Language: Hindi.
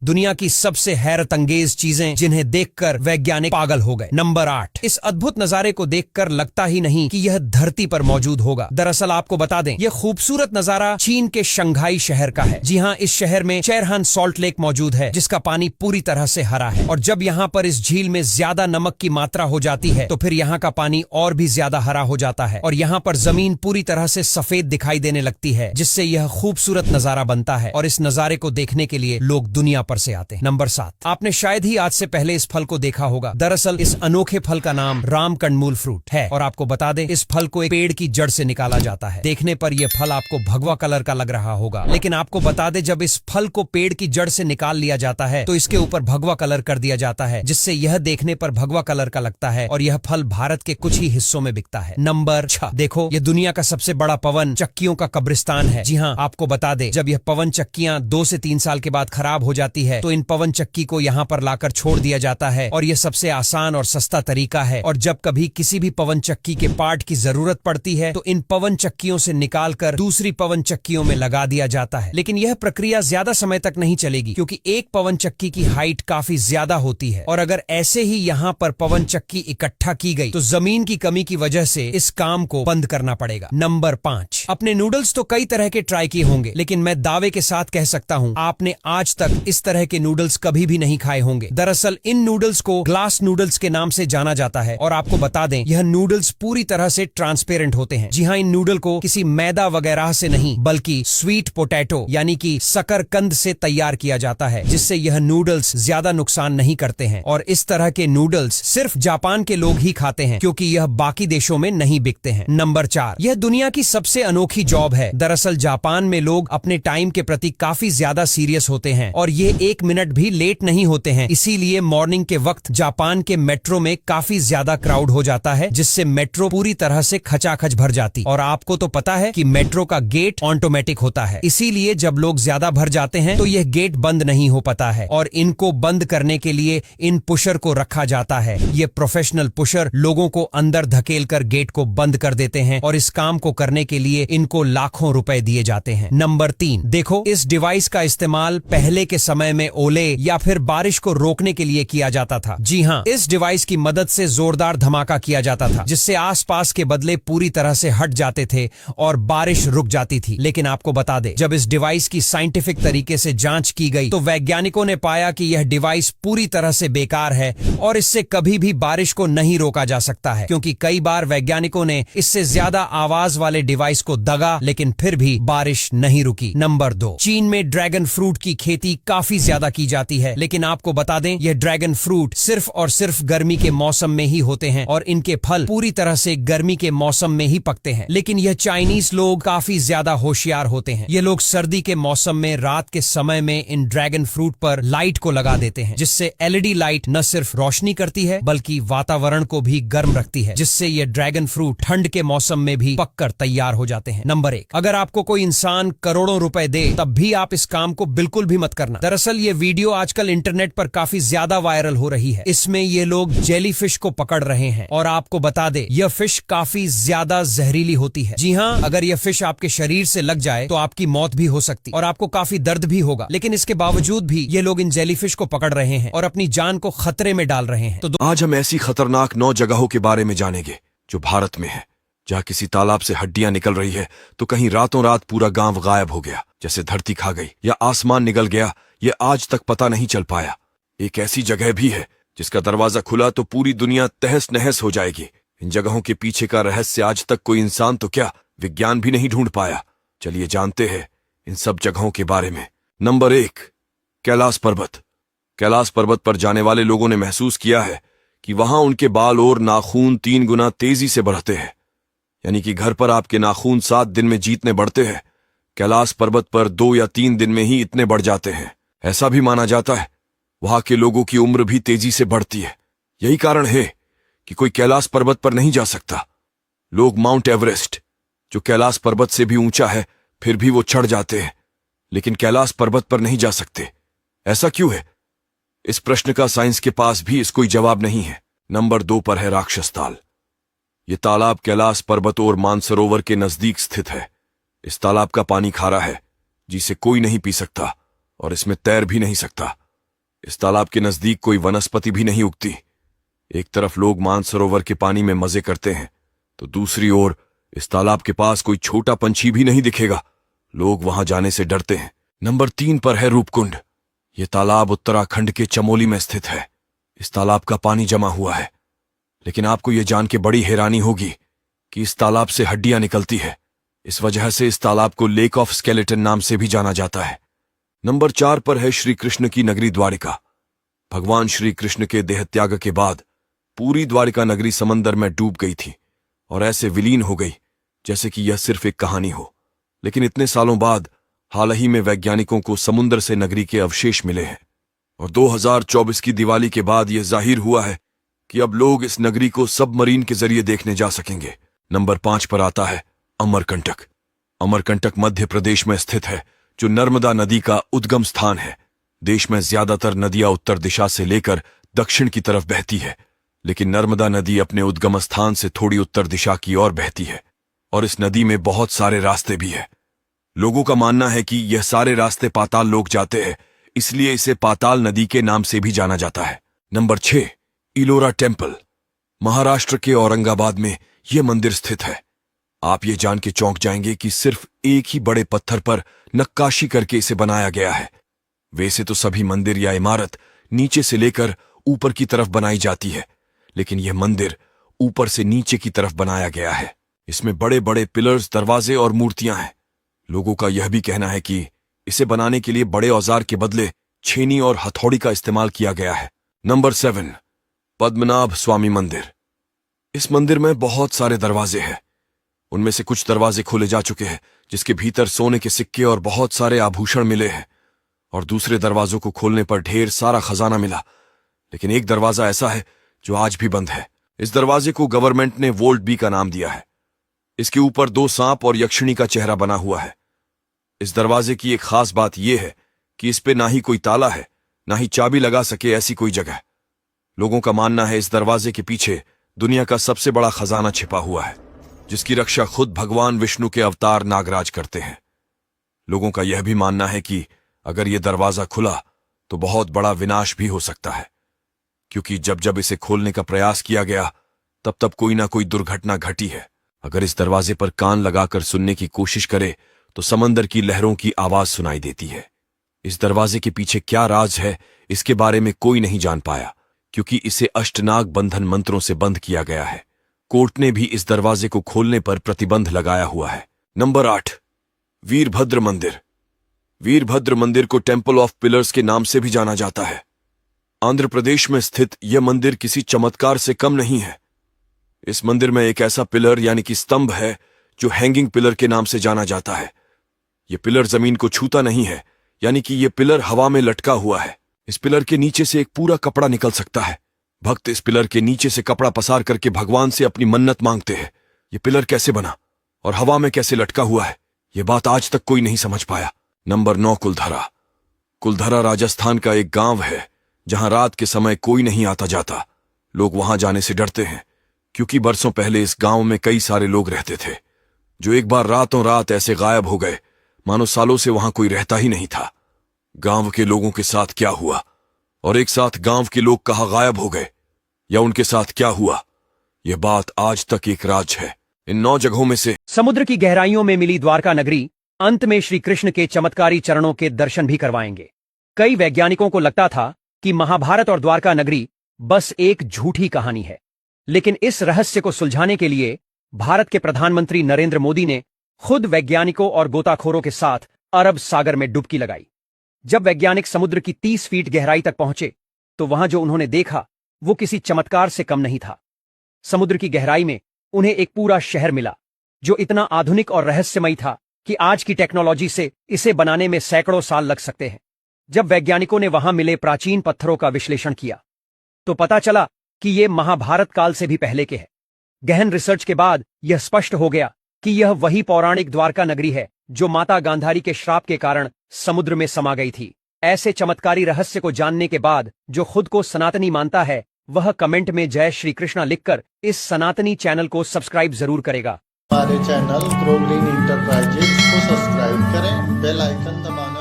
दुनिया की सबसे हैरत अंगेज चीजें जिन्हें देखकर वैज्ञानिक पागल हो गए। नंबर 8, इस अद्भुत नजारे को देखकर लगता ही नहीं कि यह धरती पर मौजूद होगा। दरअसल आपको बता दें, यह खूबसूरत नजारा चीन के शंघाई शहर का है। जी हाँ, इस शहर में चेरहान सॉल्ट लेक मौजूद है, जिसका पानी पूरी तरह से हरा है। और जब यहाँ पर इस झील में ज्यादा नमक की मात्रा हो जाती है तो फिर यहाँ का पानी और भी ज्यादा हरा हो जाता है और यहाँ पर जमीन पूरी तरह से सफेद दिखाई देने लगती है, जिससे यह खूबसूरत नजारा बनता है। और इस नजारे को देखने के लिए लोग दुनिया पर से आते हैं। नंबर 7, आपने शायद ही आज से पहले इस फल को देखा होगा। दरअसल इस अनोखे फल का नाम राम कंडमूल फ्रूट है। और आपको बता दें, इस फल को एक पेड़ की जड़ से निकाला जाता है। देखने पर यह फल आपको भगवा कलर का लग रहा होगा, लेकिन आपको बता दें, जब इस फल को पेड़ की जड़ से निकाल लिया जाता है तो इसके ऊपर भगवा कलर कर दिया जाता है, जिससे यह देखने पर भगवा कलर का लगता है। और यह फल भारत के कुछ ही हिस्सों में बिकता है। नंबर 6, देखो, यह दुनिया का सबसे बड़ा पवन चक्कियों का कब्रिस्तान है। जी हाँ, आपको बता दें, जब यह पवन चक्कियां 2 से 3 साल के बाद खराब हो जाती है तो इन पवन चक्की को यहाँ पर लाकर छोड़ दिया जाता है। और यह सबसे आसान और सस्ता तरीका है। और जब कभी किसी भी पवन चक्की के पार्ट की जरूरत पड़ती है तो इन पवन चक्कियों से निकालकर दूसरी पवन चक्कियों में लगा दिया जाता है। लेकिन यह प्रक्रिया ज्यादा समय तक नहीं चलेगी, क्योंकि एक पवन चक्की की हाइट काफी ज्यादा होती है। और अगर ऐसे ही यहाँ पर पवन चक्की इकट्ठा की गई तो जमीन की कमी की वजह से इस काम को बंद करना पड़ेगा। नंबर 5, अपने नूडल्स तो कई तरह के ट्राई किए होंगे, लेकिन मैं दावे के साथ कह सकता हूँ, आपने आज तक इस तरह के नूडल्स कभी भी नहीं खाए होंगे। दरअसल इन नूडल्स को ग्लास नूडल्स के नाम से जाना जाता है। और आपको बता दें, यह नूडल्स पूरी तरह से ट्रांसपेरेंट होते हैं। जी हाँ, इन नूडल को किसी मैदा वगैरह से नहीं, बल्कि स्वीट पोटैटो यानी कि शकरकंद से तैयार किया जाता है, जिससे यह नूडल्स ज्यादा नुकसान नहीं करते हैं। और इस तरह के नूडल्स सिर्फ जापान के लोग ही खाते हैं, क्योंकि यह बाकी देशों में नहीं बिकते हैं। नंबर 4, यह दुनिया की सबसे अनोखी जॉब है। दरअसल जापान में लोग अपने टाइम के प्रति काफी ज्यादा सीरियस होते हैं और ये 1 मिनट भी लेट नहीं होते हैं। इसीलिए मॉर्निंग के वक्त जापान के मेट्रो में काफी ज्यादा क्राउड हो जाता है, जिससे मेट्रो पूरी तरह से खचाखच भर जाती। और आपको तो पता है कि मेट्रो का गेट ऑटोमेटिक होता है, इसीलिए जब लोग ज्यादा भर जाते हैं तो यह गेट बंद नहीं हो पाता है। और इनको बंद करने के लिए इन पुशर को रखा जाता है। ये प्रोफेशनल पुशर लोगों को अंदर धकेल कर गेट को बंद कर देते हैं और इस काम को करने के लिए इनको लाखों रुपए दिए जाते हैं। नंबर 3, देखो, इस डिवाइस का इस्तेमाल पहले के समय में ओले या फिर बारिश को रोकने के लिए किया जाता था। जी हाँ, इस डिवाइस की मदद से जोरदार धमाका किया जाता था, जिससे आसपास के बदले पूरी तरह से हट जाते थे और बारिश रुक जाती थी। लेकिन आपको बता दें, जब इस डिवाइस की साइंटिफिक तरीके से जांच की गई तो वैज्ञानिकों ने पाया कि यह डिवाइस पूरी तरह से बेकार है और इससे कभी भी बारिश को नहीं रोका जा सकता है, क्योंकि कई बार वैज्ञानिकों ने इससे ज्यादा आवाज वाले डिवाइस को दगा, लेकिन फिर भी बारिश नहीं रुकी। नंबर 2, चीन में ड्रैगन फ्रूट की खेती काफी ज्यादा की जाती है, लेकिन आपको बता दें, यह ड्रैगन फ्रूट सिर्फ और सिर्फ गर्मी के मौसम में ही होते हैं और इनके फल पूरी तरह से गर्मी के मौसम में ही पकते हैं। लेकिन यह चाइनीज लोग काफी ज्यादा होशियार होते हैं। ये लोग सर्दी के मौसम में रात के समय में इन ड्रैगन फ्रूट पर लाइट को लगा देते हैं, जिससे एलईडी लाइट न सिर्फ रोशनी करती है बल्कि वातावरण को भी गर्म रखती है, जिससे ये ड्रैगन फ्रूट ठंड के मौसम में भी पककर तैयार हो जाते हैं। नंबर 1, अगर आपको कोई इंसान करोड़ों रुपए दे तब भी आप इस काम को बिल्कुल भी मत करना। दरअसल ये वीडियो आजकल इंटरनेट पर काफी ज्यादा वायरल हो रही है। इसमें ये लोग जेली फिश को पकड़ रहे हैं और आपको बता दे, यह फिश काफी ज्यादा जहरीली होती है। जी हाँ, अगर यह फिश आपके शरीर से लग जाए तो आपकी मौत भी हो सकती और आपको काफी दर्द भी होगा। लेकिन इसके बावजूद भी ये लोग इन जेली फिश को पकड़ रहे हैं और अपनी जान को खतरे में डाल रहे हैं। तो आज हम ऐसी खतरनाक 9 जगहों के बारे में जानेंगे जो भारत में है, जहाँ किसी तालाब से हड्डियां निकल रही है तो कहीं रातों रात पूरा गांव गायब हो गया, जैसे धरती खा गई या आसमान निगल गया, ये आज तक पता नहीं चल पाया। एक ऐसी जगह भी है जिसका दरवाजा खुला तो पूरी दुनिया तहस नहस हो जाएगी। इन जगहों के पीछे का रहस्य आज तक कोई इंसान तो क्या, विज्ञान भी नहीं ढूंढ पाया। चलिए जानते हैं इन सब जगहों के बारे में। नंबर 1, कैलाश पर्वत। कैलाश पर्वत पर जाने वाले लोगों ने महसूस किया है कि वहां उनके बाल और नाखून 3 गुना तेजी से बढ़ते हैं। यानी कि घर पर आपके नाखून 7 दिन में जितने बढ़ते हैं, कैलाश पर्वत पर 2 या 3 दिन में ही इतने बढ़ जाते हैं। ऐसा भी माना जाता है वहां के लोगों की उम्र भी तेजी से बढ़ती है। यही कारण है कि कोई कैलाश पर्वत पर नहीं जा सकता। लोग माउंट एवरेस्ट, जो कैलाश पर्वत से भी ऊंचा है, फिर भी वो चढ़ जाते हैं, लेकिन कैलाश पर्वत पर नहीं जा सकते। ऐसा क्यों है? इस प्रश्न का साइंस के पास भी कोई जवाब नहीं है। नंबर 2 पर है राक्षस ताल। ये तालाब कैलाश पर्वत और मानसरोवर के नजदीक स्थित है। इस तालाब का पानी खारा है, जिसे कोई नहीं पी सकता और इसमें तैर भी नहीं सकता। इस तालाब के नजदीक कोई वनस्पति भी नहीं उगती। एक तरफ लोग मानसरोवर के पानी में मजे करते हैं, तो दूसरी ओर इस तालाब के पास कोई छोटा पंछी भी नहीं दिखेगा। लोग वहां जाने से डरते हैं। नंबर 3 पर है रूपकुंड। यह तालाब उत्तराखंड के चमोली में स्थित है। इस तालाब का पानी जमा हुआ है, लेकिन आपको यह जान के बड़ी हैरानी होगी कि इस तालाब से हड्डियां निकलती है। इस वजह से इस तालाब को लेक ऑफ स्केलेटन नाम से भी जाना जाता है। नंबर 4 पर है श्री कृष्ण की नगरी द्वारिका। भगवान श्री कृष्ण के देहत्याग के बाद पूरी द्वारिका नगरी समंदर में डूब गई थी और ऐसे विलीन हो गई जैसे कि यह सिर्फ एक कहानी हो। लेकिन इतने सालों बाद हाल ही में वैज्ञानिकों को समुद्र से नगरी के अवशेष मिले हैं और 2024 की दिवाली के बाद यह जाहिर हुआ है कि अब लोग इस नगरी को सबमरीन के जरिए देखने जा सकेंगे। नंबर 5 पर आता है अमरकंटक। अमरकंटक मध्य प्रदेश में स्थित है, जो नर्मदा नदी का उद्गम स्थान है। देश में ज्यादातर नदियां उत्तर दिशा से लेकर दक्षिण की तरफ बहती है, लेकिन नर्मदा नदी अपने उद्गम स्थान से थोड़ी उत्तर दिशा की ओर बहती है और इस नदी में बहुत सारे रास्ते भी है। लोगों का मानना है कि यह सारे रास्ते पाताल लोक जाते हैं, इसलिए इसे पाताल नदी के नाम से भी जाना जाता है। Number 6 Ellora temple. महाराष्ट्र के औरंगाबाद में यह मंदिर स्थित है। आप ये जान के चौंक जाएंगे कि सिर्फ एक ही बड़े पत्थर पर नक्काशी करके इसे बनाया गया है। वैसे तो सभी मंदिर या इमारत नीचे से लेकर ऊपर की तरफ बनाई जाती है, लेकिन यह मंदिर ऊपर से नीचे की तरफ बनाया गया है। इसमें बड़े बड़े पिलर्स, दरवाजे और मूर्तियां हैं। लोगों का यह भी कहना है कि इसे बनाने के लिए बड़े औजार के बदले छेनी और हथौड़ी का इस्तेमाल किया गया है। नंबर 7 पद्मनाभ स्वामी मंदिर। इस मंदिर में बहुत सारे दरवाजे हैं। उनमें से कुछ दरवाजे खोले जा चुके हैं, जिसके भीतर सोने के सिक्के और बहुत सारे आभूषण मिले हैं, और दूसरे दरवाजों को खोलने पर ढेर सारा खजाना मिला। लेकिन एक दरवाजा ऐसा है जो आज भी बंद है। इस दरवाजे को गवर्नमेंट ने वोल्ट बी का नाम दिया है। इसके ऊपर 2 सांप और यक्षिणी का चेहरा बना हुआ है। इस दरवाजे की एक खास बात यह है कि इस पे ना ही कोई ताला है, ना ही चाबी लगा सके ऐसी कोई जगह। लोगों का मानना है इस दरवाजे के पीछे दुनिया का सबसे बड़ा खजाना छिपा हुआ है, जिसकी रक्षा खुद भगवान विष्णु के अवतार नागराज करते हैं। लोगों का यह भी मानना है कि अगर यह दरवाजा खुला तो बहुत बड़ा विनाश भी हो सकता है, क्योंकि जब जब इसे खोलने का प्रयास किया गया तब तब कोई ना कोई दुर्घटना घटी है। अगर इस दरवाजे पर कान लगाकर सुनने की कोशिश करे तो समंदर की लहरों की आवाज सुनाई देती है। इस दरवाजे के पीछे क्या राज है, इसके बारे में कोई नहीं जान पाया, क्योंकि इसे अष्टनाग बंधन मंत्रों से बंद किया गया है। कोर्ट ने भी इस दरवाजे को खोलने पर प्रतिबंध लगाया हुआ है। नंबर 8 वीरभद्र मंदिर। वीरभद्र मंदिर को टेम्पल ऑफ पिलर्स के नाम से भी जाना जाता है। आंध्र प्रदेश में स्थित यह मंदिर किसी चमत्कार से कम नहीं है। इस मंदिर में एक ऐसा पिलर यानी कि स्तंभ है जो हैंगिंग पिलर के नाम से जाना जाता है। यह पिलर जमीन को छूता नहीं है, यानी कि यह पिलर हवा में लटका हुआ है। इस पिलर के नीचे से एक पूरा कपड़ा निकल सकता है। भक्त इस पिलर के नीचे से कपड़ा पसार करके भगवान से अपनी मन्नत मांगते हैं। यह पिलर कैसे बना और हवा में कैसे लटका हुआ है, यह बात आज तक कोई नहीं समझ पाया। नंबर 9 कुलधरा। कुलधरा राजस्थान का एक गांव है जहां रात के समय कोई नहीं आता जाता। लोग वहां जाने से डरते हैं, क्योंकि बरसों पहले इस गांव में कई सारे लोग रहते थे, जो एक बार रातों रात ऐसे गायब हो गए मानो सालों से वहां कोई रहता ही नहीं था। गांव के लोगों के साथ क्या हुआ और एक साथ गांव के लोग कहां गायब हो गए या उनके साथ क्या हुआ, यह बात आज तक एक राज है। इन 9 जगहों में से समुद्र की गहराइयों में मिली द्वारका नगरी अंत में श्री कृष्ण के चमत्कारी चरणों के दर्शन भी करवाएंगे। कई वैज्ञानिकों को लगता था कि महाभारत और द्वारका नगरी बस एक झूठी कहानी है, लेकिन इस रहस्य को सुलझाने के लिए भारत के प्रधानमंत्री नरेंद्र मोदी ने खुद वैज्ञानिकों और गोताखोरों के साथ अरब सागर में डुबकी लगाई। जब वैज्ञानिक समुद्र की 30 फीट गहराई तक पहुंचे तो वहां जो उन्होंने देखा वो किसी चमत्कार से कम नहीं था। समुद्र की गहराई में उन्हें एक पूरा शहर मिला, जो इतना आधुनिक और रहस्यमयी था कि आज की टेक्नोलॉजी से इसे बनाने में सैकड़ों साल लग सकते हैं। जब वैज्ञानिकों ने वहां मिले प्राचीन पत्थरों का विश्लेषण किया तो पता चला कि ये महाभारत काल से भी पहले के हैं। गहन रिसर्च के बाद यह स्पष्ट हो गया कि यह वही पौराणिक द्वारका नगरी है जो माता गांधारी के श्राप के कारण समुद्र में समा गई थी। ऐसे चमत्कारी रहस्य को जानने के बाद जो खुद को सनातनी मानता है वह कमेंट में जय श्री कृष्णा लिखकर इस सनातनी चैनल को सब्सक्राइब जरूर करेगा। हमारे चैनल ग्रो ग्रीन इंटरप्राइजेज को सब्सक्राइब करें, बेल आइकन दबाएं।